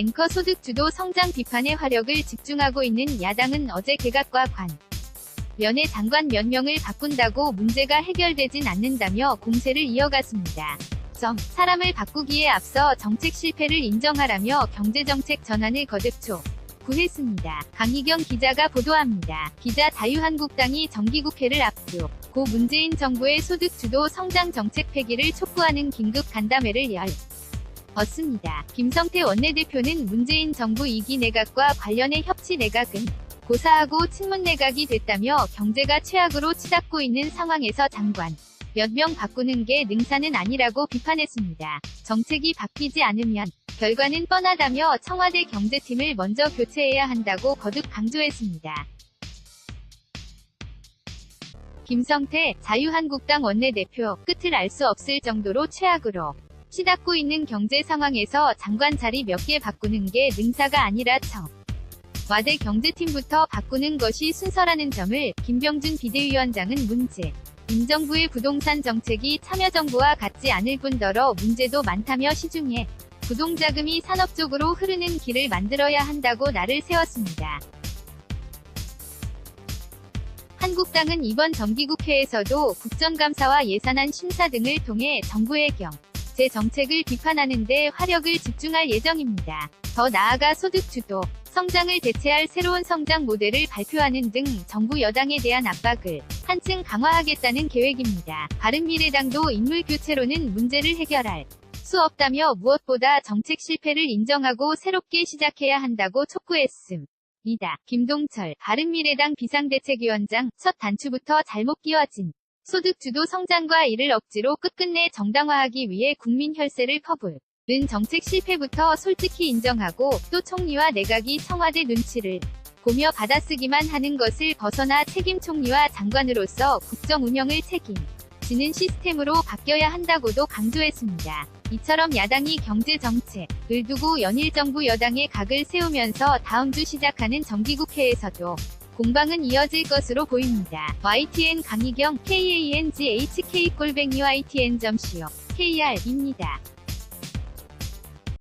앵커 소득 주도 성장 비판에 화력을 집중하고 있는 야당은 어제 개각과 관련해 장관 몇 명을 바꾼다고 문제가 해결되진 않는다며 공세를 이어갔습니다. 사람을 바꾸기에 앞서 정책 실패를 인정하라며 경제정책 전환을 거듭 촉구했습니다. 강희경 기자가 보도합니다. 기자 자유한국당이 정기국회를 앞두고 문재인 정부의 소득 주도 성장 정책 폐기를 촉구하는 긴급 간담회를 열었습니다. 김성태 원내대표는 문재인 정부 2기 내각과 관련해 협치 내각은 고사하고 친문 내각이 됐다며 경제가 최악으로 치닫고 있는 상황에서 장관 몇 명 바꾸는 게 능사는 아니라고 비판했습니다. 정책이 바뀌지 않으면 결과는 뻔하다며 청와대 경제팀을 먼저 교체해야 한다고 거듭 강조했습니다. 김성태 자유한국당 원내대표 끝을 알 수 없을 정도로 최악으로 치닫고 있는 경제 상황에서 장관 자리 몇 개 바꾸는 게 능사가 아니라 청와대 경제팀부터 바꾸는 것이 순서라는 점을 김병준 비대위원장은 문재인 정부의 부동산 정책이 참여정부와 같지 않을 뿐더러 문제도 많다며 시중에 부동자금이 산업 쪽으로 흐르는 길을 만들어야 한다고 날을 세웠습니다. 한국당은 이번 정기국회에서도 국정감사와 예산안 심사 등을 통해 정부의 경제 정책을 비판하는 데 화력을 집중할 예정입니다. 더 나아가 소득 주도 성장을 대체할 새로운 성장 모델을 발표하는 등 정부 여당에 대한 압박을 한층 강화하겠다는 계획입니다. 바른미래당도 인물 교체로는 문제를 해결할 수 없다며 무엇보다 정책 실패를 인정하고 새롭게 시작해야 한다고 촉구했습니다. 김동철 바른미래당 비상대책위원장 첫 단추부터 잘못 끼워진 소득 주도 성장과 이를 억지로 끝끝내 정당화하기 위해 국민 혈세를 퍼부은 정책 실패부터 솔직히 인정하고 또 총리와 내각이 청와대 눈치를 보며 받아쓰기만 하는 것을 벗어나 책임 총리와 장관으로서 국정 운영을 책임지는 시스템으로 바뀌어야 한다고도 강조했습니다. 이처럼 야당이 경제 정책을 두고 연일 정부 여당의 각을 세우면서 다음 주 시작하는 정기국회에서도 공방은 이어질 것으로 보입니다. YTN 강희경 KANGHK_YTN.co.kr입니다.